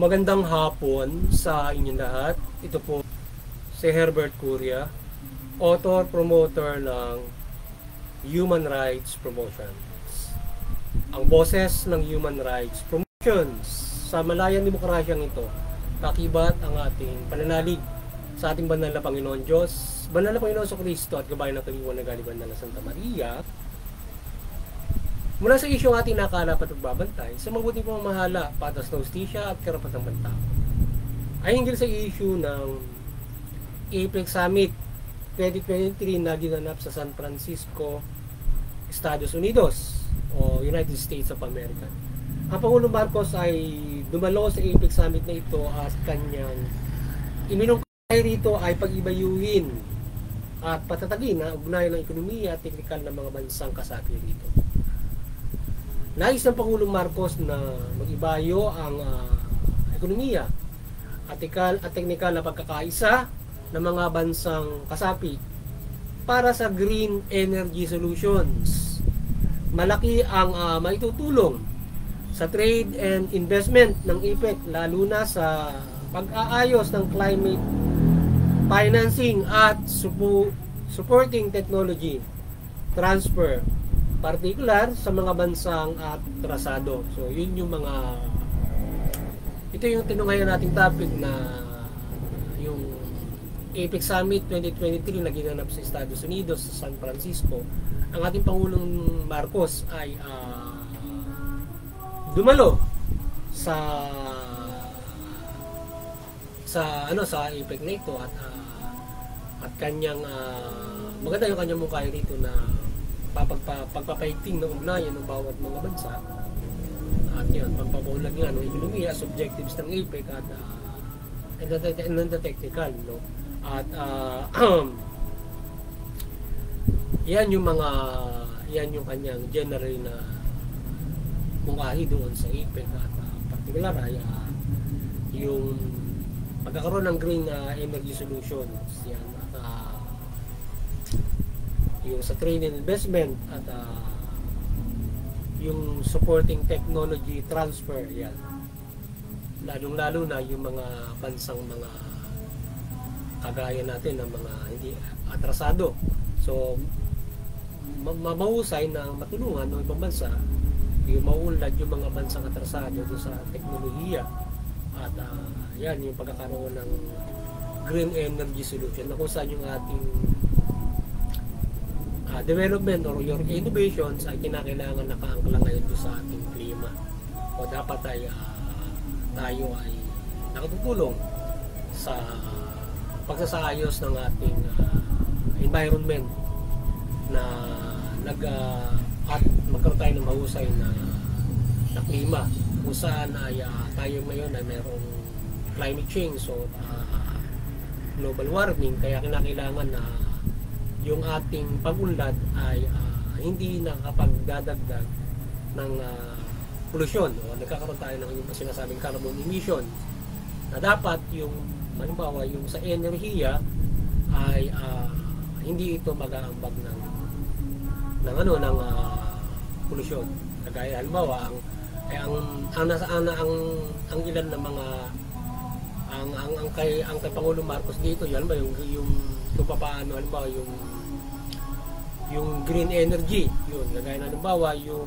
Magandang hapon sa inyong lahat. Ito po si Herbert Curia, author, promoter ng Human Rights Promotions. Ang boses ng Human Rights Promotions sa malayang demokrasyang ito, kakibat ang ating pananalig sa ating banal na Panginoon Diyos, banal na Panginoon sa Kristo at gabayan ng kaliwan na galiban ng Santa Maria, mula sa isyong ating nakalap at pagbabantay sa mabuting pamamahala, patas na hustisya at karapatang bantao, ay hinggil sa issue ng APEC Summit 2023 na ginanap sa San Francisco, Estados Unidos o United States of America. Ang Pangulong Marcos ay dumalo sa APEC Summit na ito at kanyang iminungkay rito ay pag-ibayuhin at patatagin ang ugnayan ng ekonomiya at teknikal ng mga bansang kasapi rito. Nais ng Pangulong Marcos na mag-ibayo ang ekonomiya at teknikal na pagkakaisa ng mga bansang kasapi para sa green energy solutions. Malaki ang maitutulong sa trade and investment ng APEC, lalo na sa pag-aayos ng climate financing at supporting technology transfer, partikular sa mga bansang atrasado. So yun yung ito yung tinunghayan nating topic na yung APEC Summit 2023 na ginanap sa Estados Unidos sa San Francisco. Ang ating Pangulong Marcos ay dumalo sa APEC na ito at kanyang maganda yung kanyang mukha rito na pagpapaigting ng ugnayan ng bawat mga bansa at yun, pagpapaunlad nga ng ekonomiya as objectives ng APEC at and the technical, no? At yan yung kanyang general na mungkahi doon sa APEC at particular ay yung pagkakaroon ng green energy solutions, yan, at yung sa trade and investment at yung supporting technology transfer, yan, lalong-lalo na yung mga bansang mga kagaya natin ng mga hindi atrasado. So mahusay na matulungan ng ibang bansa yung mauunlad yung mga bansang atrasado doon sa teknolohiya at yan yung pagkakaroon ng green energy solution na kung saan yung ating development or your innovations ay kinakailangan nakaangkla ngayon doon sa ating klima, o dapat ay tayo ay nakatutulong sa pagsasaayos ng ating environment na at magkaroon tayo ng mahusay na klima kung saan ay tayo ngayon ay mayroong climate change, so global warming, kaya kinakailangan na yung ating pag-unlad ay hindi nakapagdadagdag ng polusyon, o nagkakaroon tayo ng yung sinasabing carbon emission, na dapat yung halimbawa yung sa enerhiya ay hindi ito mag-aambag ng polusyon. Kagaya halimbawa ang ilan ng mga ang kay Pangulong Marcos dito, yan ba yung kung paano halimbawa yung green energy, yun kagaya na halimbawa yung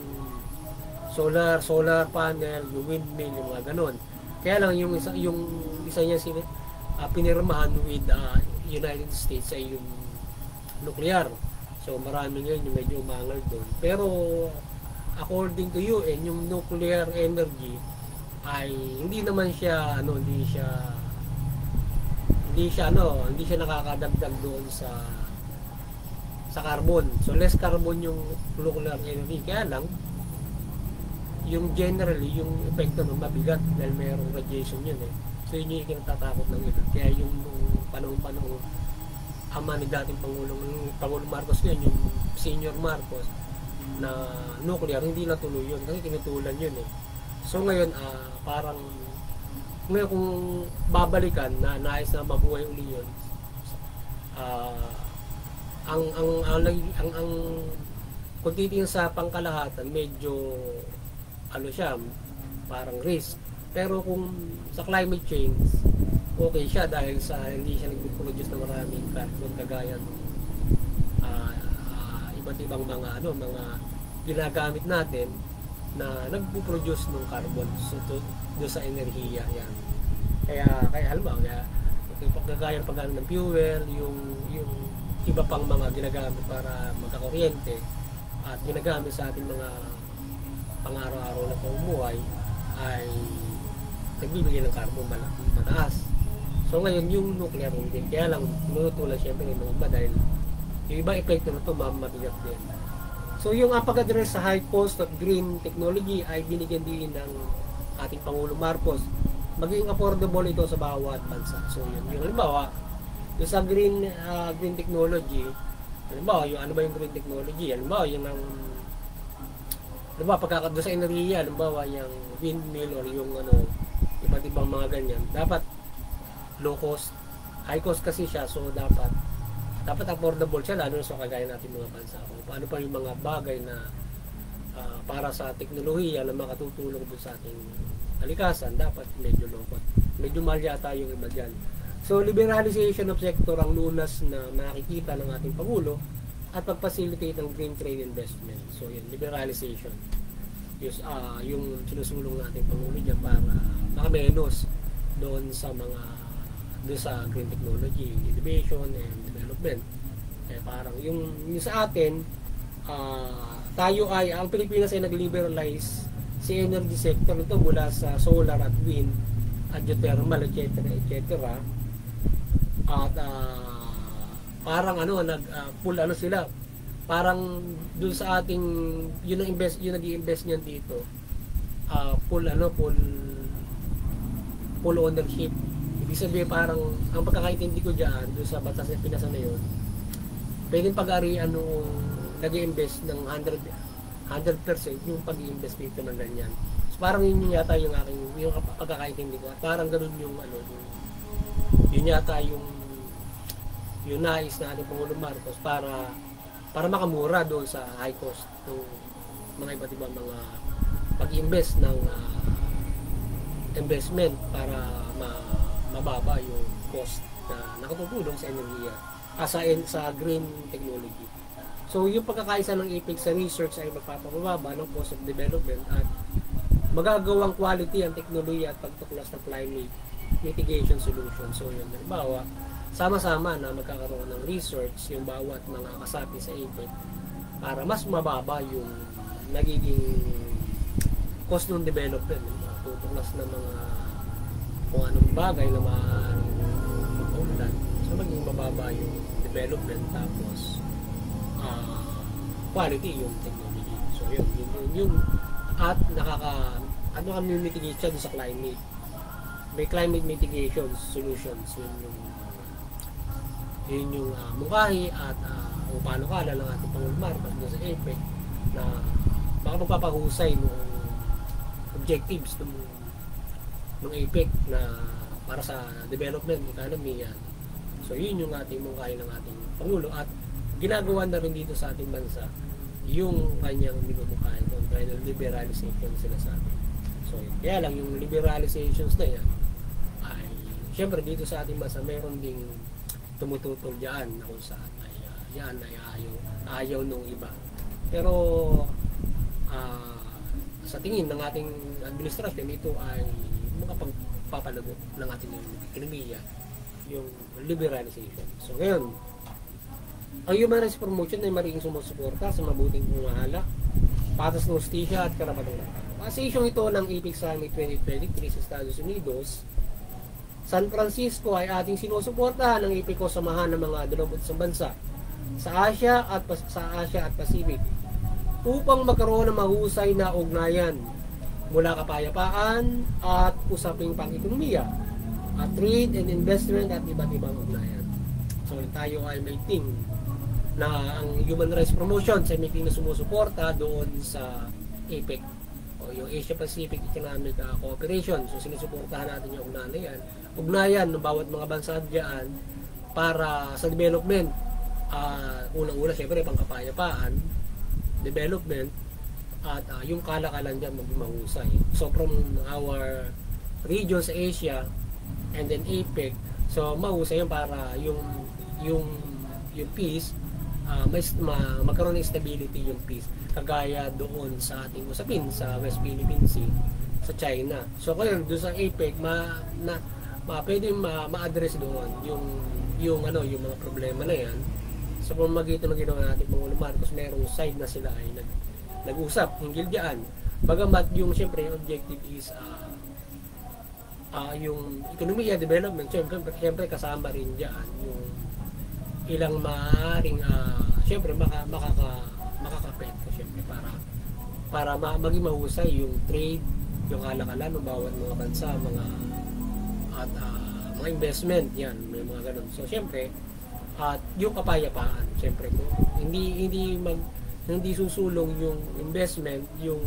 solar panel, yung windmill, yung mga ganon. Kaya lang yung isa niya pinirmahan with United States ay yung nuclear. So marami ngayon yung medyo umangal doon. Pero according to UN, yung nuclear energy ay hindi naman siya hindi siya nakakadagdag doon sa carbon. So less carbon yung nuclear energy. Kaya lang yung generally yung epekto ng mabigat dahil mayroong radiation yun eh. So yun yung kinatatakot ng ilan. Kaya yung panahon ama ni dating Pangulong Marcos yun, yung senior Marcos na nuclear, hindi natuloy yun kasi tinutulan yun eh. So ngayon parang ngayon kung babalikan na nais na mabuhay uli yun, kung titingin sa pangkalahatan, medyo siya, parang risk Pero kung sa climate change, okay siya dahil sa hindi siya nag-produce ng maraming carbon kagaya ng iba't ibang mga ginagamit natin na nagpo-produce ng carbon do sa enerhiya yan. Kaya halimbawa, yung paggagaya ng paggamit ng fuel, yung iba pang mga ginagamit para magkakuryente at ginagamit sa ating mga pang-araw-araw na pamumuhay ay nagbibigay ng carbon mataas. So ngayon yung nuclear hindi. Kaya lang tinutulan siyempre ng iba dahil yung ibang epekto na ito mabigat din. So yung pag-address sa high cost of green technology ay binigyan din ng ating Pangulong Marcos. Maging affordable ito sa bawat bansa. So yung halimbawa, yung sa green technology, halimbawa yung ano ba yung green technology? Halimbawa yung pagkakado sa enerhiya, halimbawa yung windmill or yung iba't ibang mga ganyan. Dapat low cost, high cost kasi siya, so dapat affordable siya lalo sa kagaya natin mga bansa. Kung paano pa yung mga bagay na para sa teknolohiya na makatutulong doon sa ating kalikasan, dapat medyo low cost. Medyo mahal yata yung iba dyan. So liberalization of sector ang lunas na makikita ng ating Pangulo at pag-facilitate ng green trade investment. So yun, liberalization. Yung sinusulong natin Pangulo dyan para makamenos doon sa green technology, innovation and development. Parang yung sa atin, ang Pilipinas ay nag-liberalize si energy sector nito mula sa solar at wind at geothermal, etc. At parang full sila. Parang dun sa ating yun nag-i-invest niyan dito. Full ownership. Ibig sabihin parang ang pagkakaintindi ko diyan doon sa batas ng Pinas na yun, pwedeng pag-arian nung nag-i-invest ng 100% yung pag-i-invest dito ng ganyan. So parang yun yata yung pagkakaintindi ko. At parang ganoon yung yun yata yung nais na ating Pangulong Marcos para makamura doon sa high cost ng mga iba't ibang mga pag-invest ng investment para mababa yung cost na nakatutulong sa enerhiya sa green technology. So yung pagkakaisa ng IPIC sa research ay magpapababa ng cost of development at magagawang quality ang teknolohiya at pagtuklas ng climate mitigation solution. So yun, halimbawa, sama-sama na magkakaroon ng research yung bawat mga kasapi sa IPIC para mas mababa yung nagiging cost ng development, tutuklas ng mga kung anong bagay na maaaring magpaunlad. So maging mababa yung development tapos quality yung technology. So yun at mitigate siya sa climate. May climate mitigation solutions yun yung mungkahi at kung paano kala ng ating Pangulong Marcos sa EPEC na baka magpapahusay ng objectives ng APEC na para sa development economy yan. So yun yung ating mungkahi ng ating Pangulo at ginagawa na rin dito sa ating bansa yung kanyang minumukhain doon kaya liberalization sila sa atin. So yun. Kaya lang yung liberalizations na yan ay syempre dito sa ating bansa mayroon ding tumututol dyan na kung saan yan ay ayaw nung iba. Pero sa tingin ng ating administrasyon ito ay makapagpapalago ng ating ekonomiya yung liberalization. So ngayon, ang human rights promotion ay magiging sumusuporta sa mabuting pamahala, patas ng hustisya at karapatang-karapatan. Sa isyong ito ng IPIC Summit 2023 sa Estados Unidos, San Francisco ay ating sinusuportahan ng IPIC o samahan ng mga 21 bansa sa Asia at Pacific upang magkaroon ng mahusay na ugnayan mula kapayapaan at usaping pang-ekonomiya at trade and investment at iba't ibang ugnayan. So tayo ay may team na ang human rights promotion sa may team na sumusuporta doon sa APEC o yung Asia Pacific Economic Cooperation. So sinusuportahan natin yung ugnayan ng bawat mga bansa diyan para sa development. Unang-una syempre pangkapayapaan, development at yung kalakalan dyan maging mahusay. So from our region sa Asia, and then APEC. So mahusay yun para yung peace, magkaroon ng stability yung peace, kagaya doon sa ating usapin sa West Philippine Sea sa China. So kaya doon sa APEC pwede ma-address doon yung mga problema na yan. So pamamagitan ng ginawa natin Pangulong Marcos, merong side na sila ay nag-usap hinggil diyan. Bagamat yung siyempre yung objective is yung economic development, siyempre kasama rin diyan yung ilang maaaring siyempre makakapekto siyempre para maging mahusay yung trade, yung kalakalan ng bawat mga bansa, mga investment, yan, may mga ganun. So siyempre at yung kapayapaan, siyempre kung hindi susulong yung investment, yung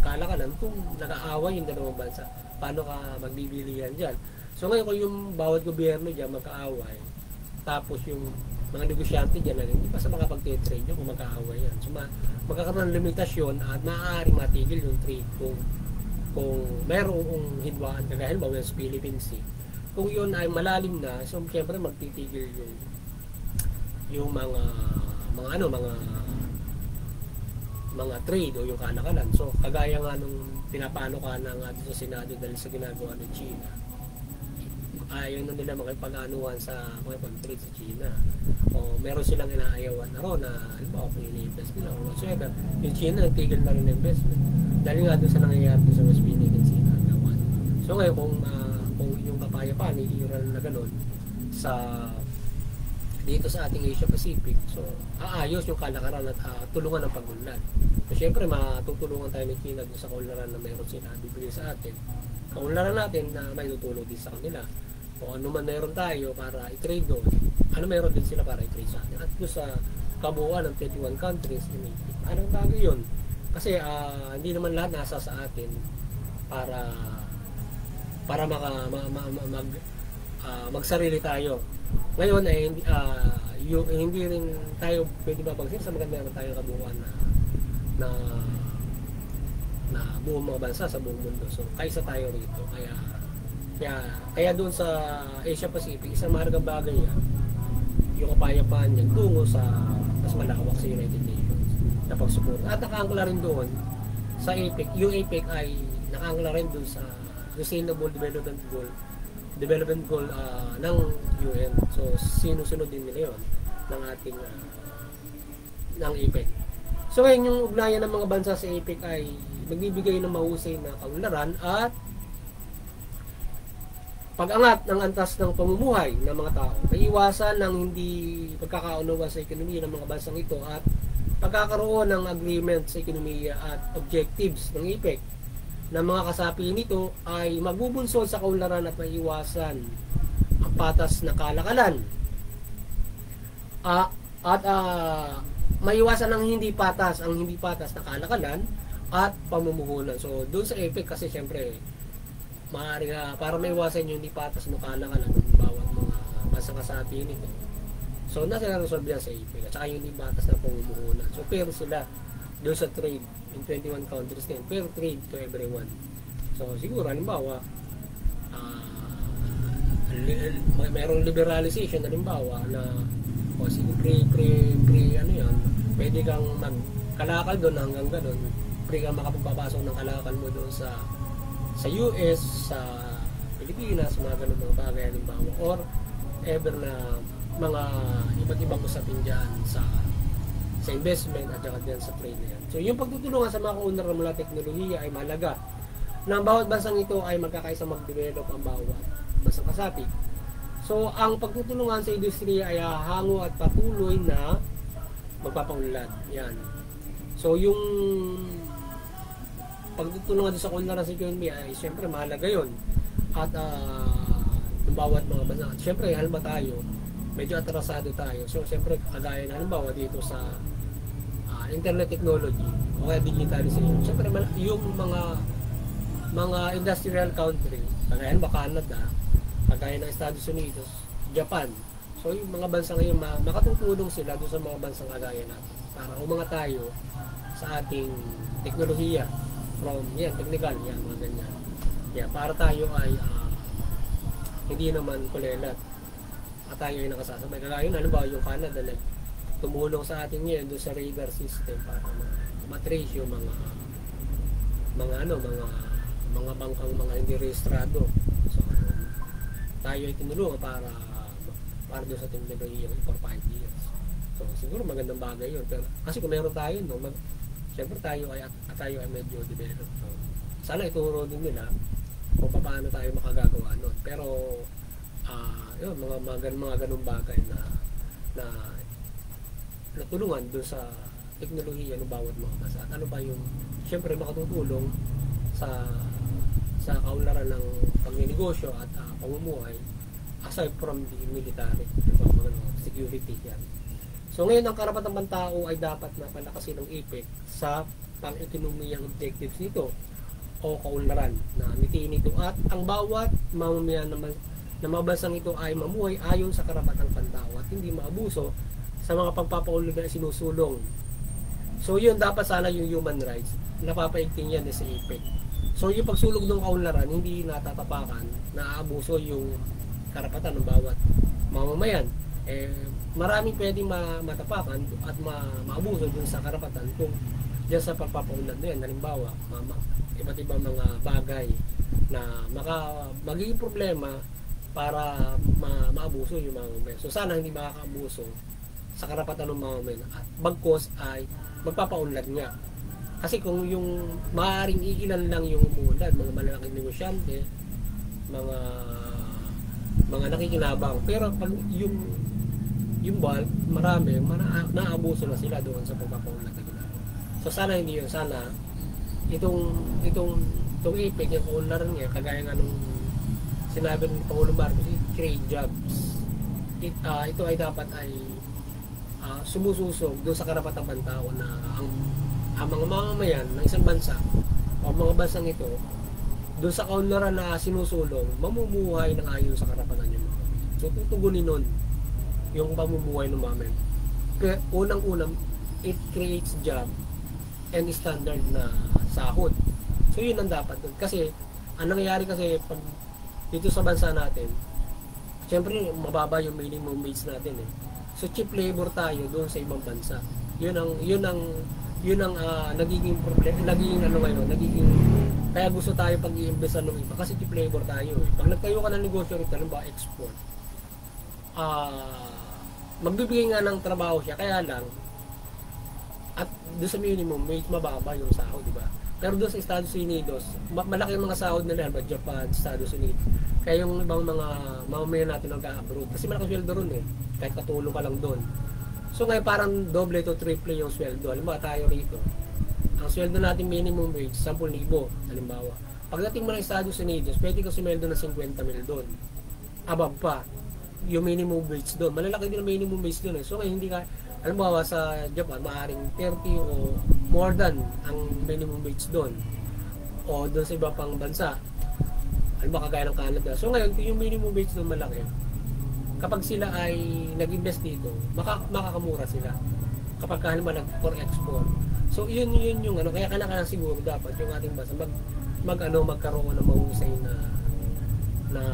kalakalan kung nag-aaway yung dalawang bansa, paano ka magbibilihan dyan? So ngayon kung yung bawat gobyerno dyan magkaaway, tapos yung mga negosyante dyan na hindi pa sa makapag-trade nyo kung magkaaway yan. So magkakaroon ng limitasyon at maaari matigil yung trade kung merong hidwaan kagaya ba sa Philippine Sea. Kung yun ay malalim na, so siyempre magtitigil yung mga trade o yung kalakalan. So kagaya nga nung pinapano ka na nga sa Senado dahil sa ginagawa ng China, ayaw na nila makipag-anuhan sa makipag-trade sa China, o meron silang inaayawan na ron na halimbawa kung ini-invest nila o whatsoever, yung China nagtigil na rin ng investment dahil nga doon sa nangyayari doon sa West Philippine Sea na gawan. So ngayon kung yung kapayapaan iiral na gano'n dito sa ating Asia Pacific, so aayos yung kalakaran at tulungan ng pag-unlad. So syempre matutulungan tayo ng China sa kaunlaran na mayroon sila bibigay sa atin, kaunlaran natin na may tutulong din sa kanila, o ano man mayroon tayo para i-trade doon, ano mayroon din sila para i-trade sa atin. At doon sa kabuuan ng 21 countries, anong bagay yun? Kasi hindi naman lahat nasa sa atin para magsarili tayo. Ngayon ay hindi rin tayo pwede babagsin sa maganda na tayo kabuuan na buong mga bansa sa buong mundo. So kaisa tayo rito. Kaya doon sa Asia Pacific, isang mahalagang bagay yan, yung kapayapaan niyan tungo sa mas malawak sa United Nations na pagsuporta. At nakaangkla rin doon sa APEC. Yung APEC ay nakaangkla rin doon sa Sustainable Development Goal ng UN. So sinusunod din nila yun ng ating ng APEC. So ngayon yung ugnayan ng mga bansa sa APEC ay magbibigay ng mahusay na kaunlaran at pag-angat ng antas ng pamumuhay ng mga tao, naiwasan ng hindi pagkakaunawa sa ekonomiya ng mga bansang ito at pagkakaroon ng agreement sa ekonomiya at objectives ng APEC na mga kasapi nito ay magbubunsod sa kaunlaran at maiwasan ang patas na kalakalan at maiwasan ang hindi patas na kalakalan at pamumuhunan. So doon sa APEC kasi syempre maaari para maiwasan yung hindi patas na kalakalan ng bawat mga basta kasapi nito. So nasa resolve yan sa APEC at saka yung hindi patas na pamumuhunan. So pero sila doon sa trade in 21 countries din, fair trade to everyone. So siguro halimbawa mayroong liberalization halimbawa na sige free ano yan, pwede kang magkalakal doon hanggang gano'n, free kang makapagpapasok ng kalakal mo doon sa US, sa Pilipinas, mga ganun mga bagay halimbawa, or ever na mga iba't ibang usapin dyan sa investment at saka dyan sa trade na yan. So yung pagtutulungan sa mga kaunlaran mula teknolohiya ay mahalaga na ang bawat bansang ito ay magkakaisa mag-develop ang bawat bansang kasapi. So ang pagtutulungan sa industriya ay hango at patuloy na magpapaunlad. Yan. So yung pagtutulungan sa kaunlaran sa ekonomiya ay siyempre mahalaga yun. At yung bawat mga bansa, siyempre halimbawa tayo, medyo atrasado tayo. So siyempre kagaya na halimbawa dito sa internet technology o kaya digitalization. Siyempre yung mga industrial country, kagaya ng Canada, kagaya ng Estados Unidos, Japan. So yung mga bansa ngayon makatutulong sila doon sa mga bansang kagaya natin para umangat tayo sa ating teknolohiya from technical, mga ganyan. Yeah, para tayo ay hindi naman kulelat at tayo ay nakasasabay. Kagaya ano ba yung Canada na tumulong sa atin ngayon doon sa radar system para matrace yung mga bangkang mga hindi rehistrado. So tayo ay tinulungan para doon sa teknolohiya for 5 years. So siguro magandang bagay yun. Pero kasi kung meron tayo, no, siyempre tayo ay medyo developed. So, sana ituro din nila kung paano tayo makagagawa nun. Pero yun, mga ganung bagay na natulungan doon sa teknolohiya ng bawat mga bansa. At ano ba yung siyempre makatutulong sa kaunlaran ng pagninegosyo at pamumuhay aside from the military, mga security yan. So ngayon ang karapatang pantao ay dapat na palakasin ng APEC sa pang-ekonomiyang objectives nito o kaunlaran na nitiin nito at ang bawat mamamayan na mga bansang ito ay mamuhay ayon sa karapatang pantao at hindi maabuso sa mga pagpapaulog na sinusulong. So yun dapat sana yung human rights napapaigting yan sa APEC. So yung pagsulog ng kaunlaran hindi natatapakan na aabuso yung karapatan ng bawat mamamayan. Maraming pwedeng matapakan at maabuso dun sa karapatan kung dyan sa pagpapaunlad na yan. Halimbawa, iba't ibang mga bagay na magiging problema para maabuso yung mamamayan. So sana hindi makakaabuso sa karapatan ng mamamayan at bagkos ay magpapaunlad nga. Kasi kung yung maaaring iilan lang yung umuunlad, mga malalaking negosyante, mga nakikinabang, pero pag yung bulk, marami, naabuso na sila doon sa pagpapaunlad na ginagawa. So sana hindi yun, sana itong APEC, yung kaunlaran niya, kagaya nga nung sinabi ng Pangulong Marcos, create jobs. Ito ay dapat ay sumususog doon sa karapatang pantao na ang mga mamamayan ng isang bansa o mga bansang ito doon sa kaunlaran na sinusulong mamumuhay ng ayon sa karapatan niyo. So tutugunin nun yung pamumuhay ng mamamayan. Kaya unang-unang it creates job and standard na sahod. So yun ang dapat dun. Kasi ang nangyayari kasi pag dito sa bansa natin, syempre mababa yung minimum wage natin eh. So cheap labor tayo doon sa ibang bansa. Yun ang nagiging problema, nagiging kaya gusto tayo pag-i-invest ng iba kasi cheap labor tayo eh. Pag nagtayo ka ng negosyo rito, halimbawa export, magbibigay nga ng trabaho siya, kaya lang at doon sa minimum wage mababa yung sahod, di ba? Pero doon sa Estados Unidos, malaki yung mga sahod nila, Japan, Estados Unidos. Kaya yung ibang mga mamamayan natin nag-abroad kasi malaki sweldo ron eh, kahit katulong ka lang doon. So ngayon parang doble to triple yung sweldo. Halimbawa tayo rito, ang sweldo natin minimum wage 10,000 halimbawa. Pagdating mo ng Estados Unidos, pwede ka sumweldo ng 50,000 doon. Above pa yung minimum wage doon. Malalaki din ang minimum wage doon eh. So ngayon hindi ka, halimbawa sa Japan, maaaring 30 o more than ang minimum wage doon. O doon sa iba pang bansa. Halimbawa kagaya ng Canada. So ngayon, yung minimum wage doon malaki. Kapag sila ay nag-invest dito, makakamura sila. Kapag halimbawa for export. So yun yung ano, kaya kailangan siguro dapat yung ating bansa magkaroon ng mahusay na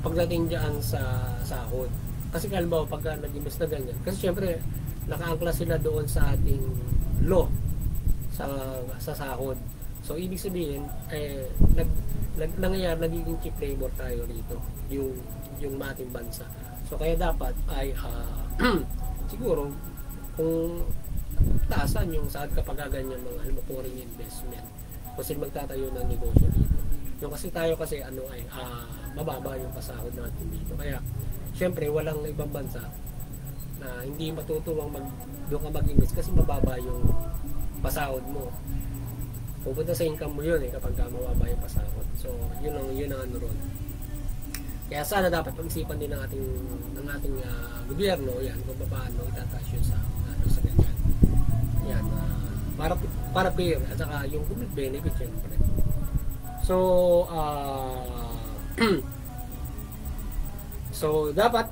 pagdating diyan sa sahod. Kasi halimbawa pagka nag-invest na ganyan, kasi syempre nakaangkla sila doon sa ating law sa sahod. So ibig sabihin nangyayari nagiging cheap labor tayo dito yung ating bansa. So kaya dapat ay siguro kung taasan yung sahod kapag ganyan mga foreign investment kung sila magtatayo ng negosyo dito. Yung kasi tayo ay mababa yung pasahod natin dito. Kaya syempre walang ibang bansa na hindi matutuwang doon ka mag-invest kasi mababa yung pasahod mo. Pupunta sa income mo yun kapag mababa yung pasahod. So yun ang ano ron. Kaya sana dapat pag-isipan din ng ating gobyerno yan kung paano itataas yun sa ganyan. Yan, para fair at saka yung public benefit syempre. So so dapat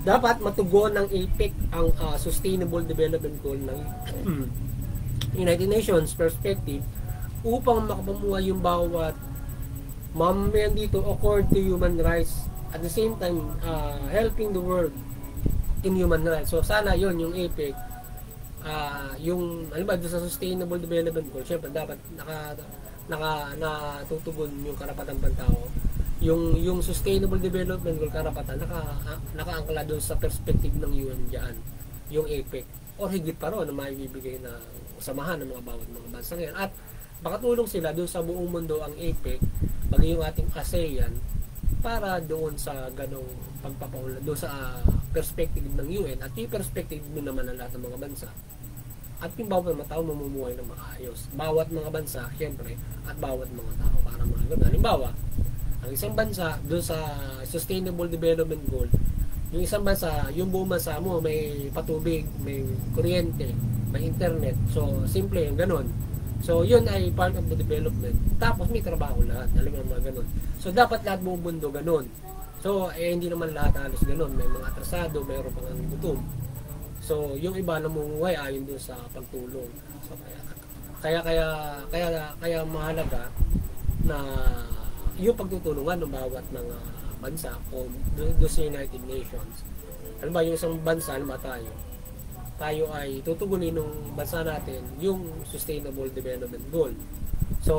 dapat matugon ng APEC ang Sustainable Development Goal ng United Nations perspective upang makapamuhay yung bawat mamamayan dito accord to human rights, at the same time helping the world in human rights. So sana yon yung APEC, yung alam sa Sustainable Development Goal, syempre dapat natutugon yung karapatan ng tao. Yung Sustainable Development Goal karapatan nakaangkla doon sa perspective ng UN diyan, yung APEC, or higit pa ron na maibibigay na samahan ng mga bawat mga bansa ngayon, at makatulong sila doon sa buong mundo ang APEC, pati yung ating ASEAN, para doon sa ganong pagpapaunlad doon sa perspective ng UN at yung perspective din naman ng lahat ng mga bansa, at yung bawat mga tao mamumuhay ng maayos, bawat mga bansa syempre, at bawat mga tao, para mga ganun. Halimbawa, ang isang bansa doon sa Sustainable Development Goal, yung isang bansa, yung buong bansa mo may patubig, may kuryente, may internet, so simple yung ganun. So yun ay part of the development, tapos may trabaho lahat, alam mo mga ganun. So dapat lahat buong mundo ganun. So hindi naman lahat halos ganun, may mga atrasado, mayroon pang gutom. So yung iba namumuhay ayon doon sa pagtulong. So kaya mahalaga na yung pagtutulungan ng bawat mga bansa o doon sa United Nations. Alam ba, yung isang bansa, alam tayo ay tutugunin ng bansa natin yung Sustainable Development Goal. So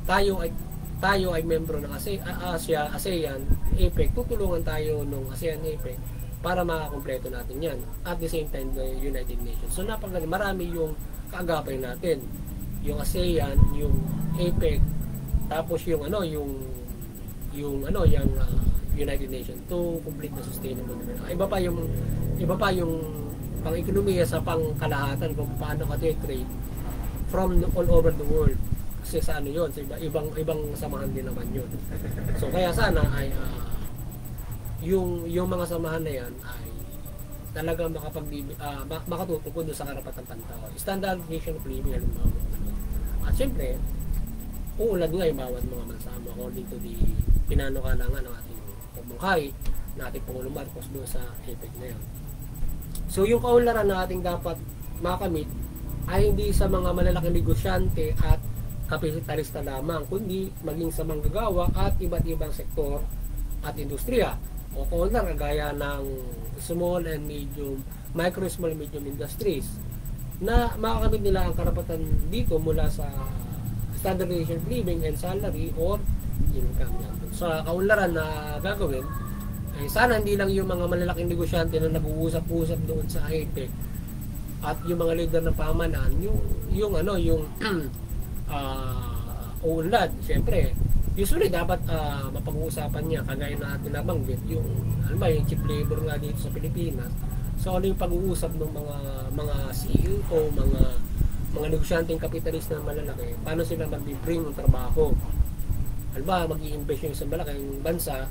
tayo ay membro ng ASEAN, APEC, tutulungan tayo ng ASEAN, APEC para makakompleto natin yan. At the same time, the United Nations. So marami yung kaagapay natin. Yung ASEAN, yung APEC, tapos yung United Nations to complete na sustainable development. Iba pa yung pang-ekonomiya sa pangkalahatan kung paano ka trade from all over the world. Kasi sa yun, sa ibang samahan din naman yun. So kaya sana ay yung mga samahan na yan ay talagang makatutukod doon sa karapatan pantao. Standardization of living, halimbawa. At syempre, uulad nga yung bawat mga bansa according to the pinanukalangan ng ating pagmungkahi, ng ating Pangulong Marcos doon sa APEC na yun. So yung kaunlaran na ating dapat makamit ay hindi sa mga malalaking negosyante at kapitalista lamang, kundi maging sa manggagawa at iba't ibang sektor at industriya, o kaunlaran gaya ng small and medium, micro, small, medium industries, na makakamit nila ang karapatan dito mula sa standardization of living and salary or income. Sa kaunlaran na gagawin, sana hindi lang yung mga malalaking negosyante na nag-uusap-usap doon sa APEC at yung mga leader ng pamahalaan, yung unlad, syempre usually dapat mapag-uusapan niya, kagaya na atin nabanggit yung cheap labor nga dito sa Pilipinas. So ano yung pag-uusap ng mga CEO o mga negosyanteng kapitalista na malalaki, paano sila mag-bring ng trabaho. Halimbawa, mag-i-invest yung isang malaking bansa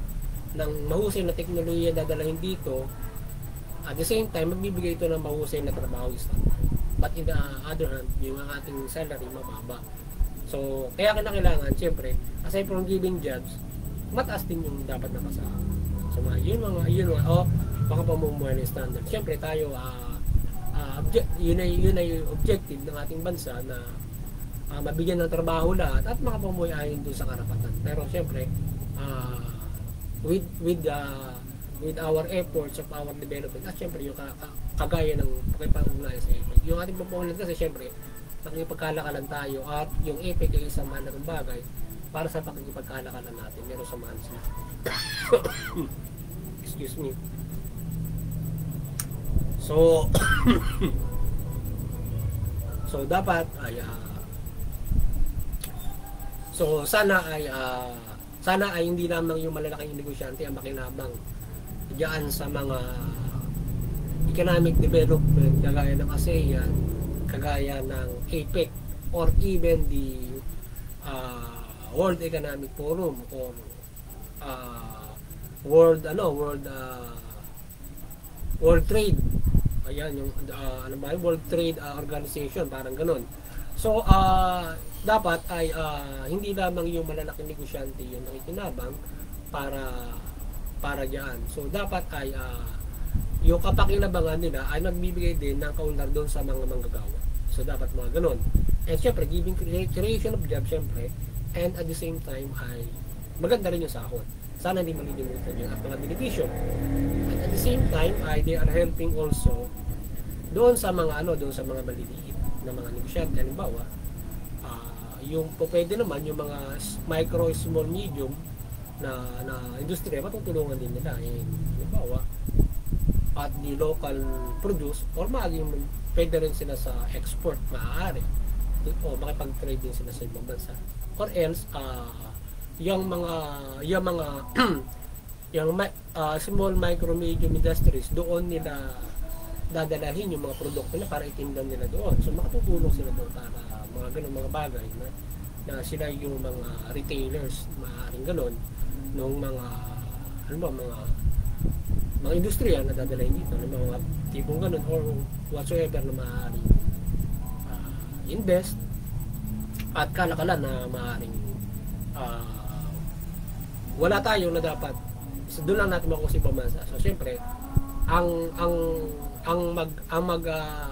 ng mahusay na teknolohiya dadalhin dito, at the same time magbibigay ito ng mahusay na trabaho standard. But in the other hand, yung ating salary mababa. So kaya kailangan syempre, aside from giving jobs, mataas din yung dapat na pasahan. So yun baka pamumuhay ng standard. Syempre tayo yun ay objective ng ating bansa na mabigyan ng trabaho lahat at makapamuhay ayon doon sa karapatan. Pero syempre with our efforts of our development at syempre yung kagaya ng pakipag-ugnayan sa APEC. Yung ating pamumuhay kasi syempre pakipagkalakalan tayo at yung APEC ay isang mahalagang bagay para sa pakipagkalakalan natin. Meron samahan sila. Excuse me. So dapat ay sana ay hindi lamang yung malalaking negosyante ang makinabang diyan sa mga economic development kagaya ng ASEAN, kagaya ng APEC, or even the World Economic Forum or World Trade. Ayan yung World Trade Organization, parang ganun. So dapat ay hindi lamang yung malalaking negosyante yung nakikinabang para diyan. So dapat ay yung kapakinabangan nila ay nagbibigay din ng kaunlad doon sa mga manggagawa. So dapat mga ganun. And syempre, giving creation of job syempre, and at the same time ay maganda rin yung sahod. Sana hindi malilimutan yun at mga benepisyo. And at the same time ay they are helping also doon sa mga doon sa mga maliliit na mga negosyante. Halimbawa, yung pwede naman yung mga micro, small, medium na industriya, matutulungan din nila. Halimbawa, at the local produce or maging pwede rin sila sa export, maaari o makipag-trade din sila sa ibang bansa, or else yung mga small, micro, medium industries, doon nila dadalahin yung mga produkto nila para itindan nila doon. So makatutulong sila doon para mga ganun mga bagay na sila yung mga retailers, maaaring ganun nung mga mga industriya na dadalhin dito ng mga tipong ganun or whatsoever na maaaring invest at kalakalan na maaaring wala tayo na dapat doon lang natin makuha si pamasa. So syempre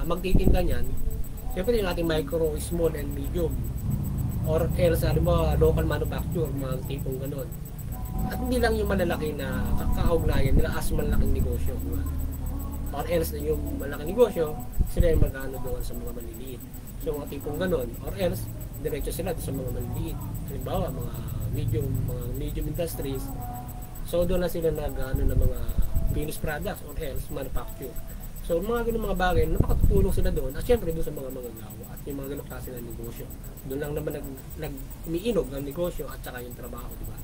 magtitinda niyan syempre yung ating micro, small and medium or else local manufacture, mga tipong ganun. At hindi lang yung malalaki na kaugnayan nila as malaking negosyo, diba? Or else na yung malaking negosyo sila yung mag-ano doon sa mga maliliit. So mga tipong ganun, or else diretso sila sa mga maliliit. Halimbawa mga medium industries. So doon na sila nag-ano ng mga finished products or else manufacture. So mga ganun mga bagay na makatutulong sila doon at syempre doon sa mga manggagawa at yung mga ganun klase ng negosyo. Doon lang naman umiinog ang negosyo at saka yung trabaho, diba?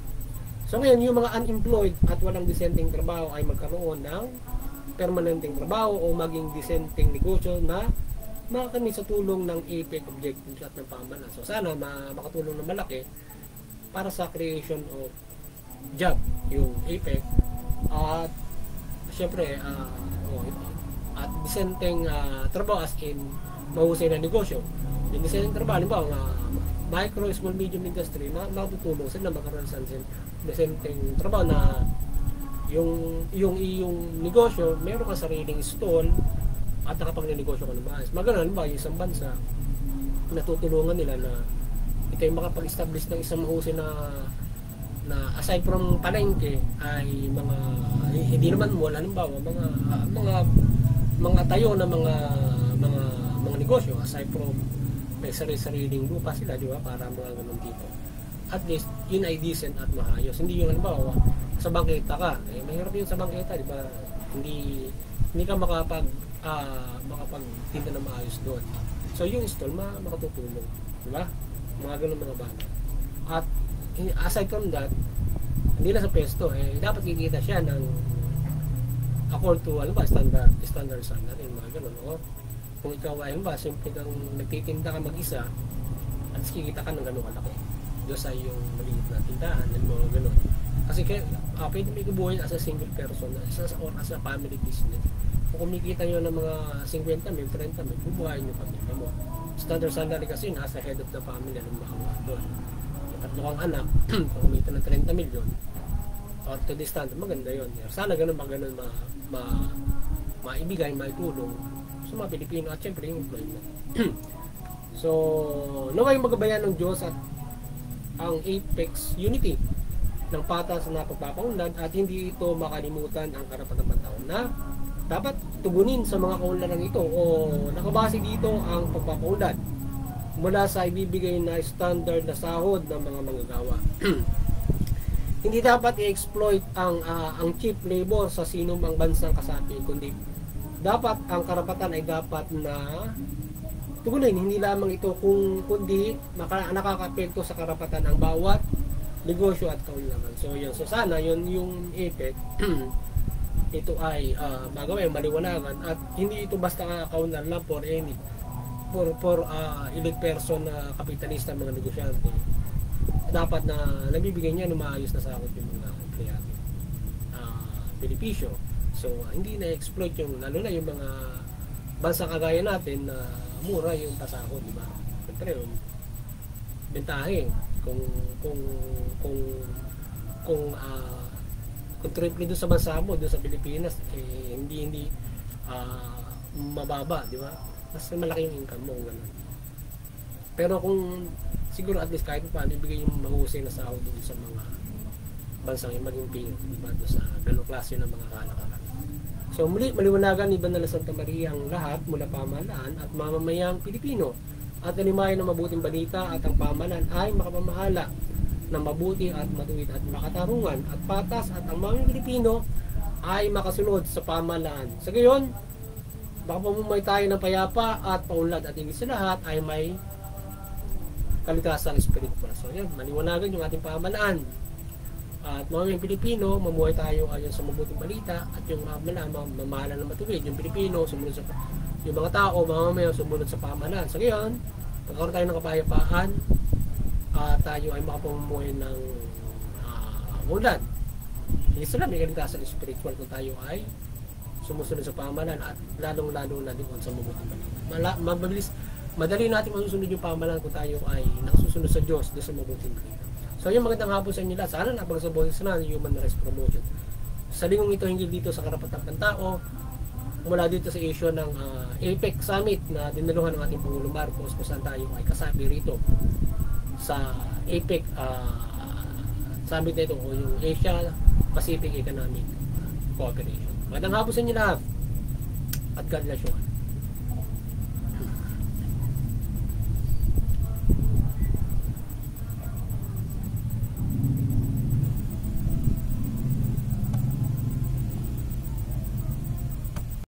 So ngayon, yung mga unemployed at walang disenteng trabaho ay magkaroon ng permanenteng trabaho o maging disenteng negosyo na makakamit sa tulong ng APEC objectives at ng pamahalaan. So sana makatulong na malaki para sa creation of job yung APEC at syempre at disenteng trabaho as in mahusay na negosyo. Yung disenteng trabaho, halimbawa micro, small, medium industry na makatutulong sila magkaroon sa decenteng trabaho na yung negosyo, meron ka sariling stall at nakapag-negosyo ka ng maayos. Magano'n ba yung isang bansa natutulungan nila na ito yung makapag-establish ng isang mahusay na aside from palengke ay mga hindi naman mall, halimbawa mga tayo na mga negosyo aside from may sariling lupa sila, di ba, para mga ganun dito. At least yun ay decent at maayos. Hindi yung halimbawa sa bangketa ka, mahirap yun sa bangketa, di ba? Hindi ka makapagtinda na maayos doon. So yung stall makatutulong, di ba? Mga ganun mga bagay. At aside from that, hindi na sa pesto, dapat kikita siya ng accord to standard yung mga ganun. O kung ikaw ay simple kang nagtitinda ka mag-isa at kikita ka ng ganun kalaki doon sa yung maliit na tindahan ng mga ganun. Kasi pwede may kubuhin as a single person or as a family business. Kung kumikita nyo ng mga 50 mil, 30 mil, bubuhayin nyo pamilya mo. Standard salary kasi nasa head of the family ng mga doon. Tatlo kang anak, kung kumita ng 30 milyon or to the standard, maganda yun. Sana ganun maibigay, maitulong sa mga Pilipino at syempre yung employment. So, naway magabayan ng Diyos at ang Apex Unity ng patas na pagpapaunlad at hindi ito makalimutan ang karapatan-taon na dapat tugunin sa mga kaunlaran ito o nakabase dito ang pagpapaunlad mula sa ibibigay na standard na sahod ng mga manggagawa. Hindi dapat i-exploit ang cheap labor sa sinumang bansang kasapi, kundi dapat ang karapatan ay dapat na tugunin, hindi lamang ito kundi nakakapekto sa karapatan ang bawat negosyo at kaunlaran. So yun, so sana yun yung APEC ito ay magawin, maliwanagan at hindi ito basta kaunlaran lang for elite person na kapitalista, mga negosyante. Dapat na nabibigyan niya ng maayos na sahod yung mga empleyado, benepisyo. So hindi na-exploit yung, lalo na yung mga bansa kagaya natin na mura yung pasahod, di ba? Siyempre yung bentahe kung kung triple doon sa bansa mo, doon sa Pilipinas, hindi mababa, di ba? Mas malaki yung income mo, ganun. Pero kung siguro at least kahit paano ibigay yung mahusay na sahod doon sa mga bansang yung maging pinyo, di ba? Doon sa ganung klase ng mga kalakaran. So muli, maliwanagan ni Banal na Santa Maria ang lahat mula pamahalaan at mamamayang Pilipino at nalimayan ng mabuting balita at ang pamahalaan ay makapamahala ng mabuti at matuwid at makatarungan at patas at ang mga Pilipino ay makasunod sa pamahalaan. Sa gayon, baka pamumuhay tayo ng payapa at paunlad at higit sa lahat ay may kaligtasang spiritual. So yan, maliwanagan yung ating pamahalaan. At mga Pilipino, mamuhay tayo ayon sa mabuting balita at yung mamahala ng matuwid. Yung Pilipino, sumunod sa yung mga tao, mamamayan sumunod sa pamahalaan. So ngayon, magkaroon tayo ng kapayapaan at tayo ay makapamumuhay ng unlad. Hindi sila may kaligtasang spiritual kung tayo ay sumusunod sa pamahalaan at lalong-lalo na doon sa mabuting balita. Madali natin masusunod yung pamahalaan kung tayo ay nasusunod sa Diyos doon sa mabuting balita. So yung magandang hapon sa inyo lahat. Sana napagsabuhin sa na Human Rights Promotion. Sa lingkong ito hinggil dito sa karapatang pantao, mula dito sa issue ng APEC Summit na dinaluhan ng ating Pangulong Marcos kung saan tayo ay kasabi rito sa APEC Summit na ito o yung Asia Pacific Economic Cooperation. Magandang hapon sa inyo lahat at God bless you all.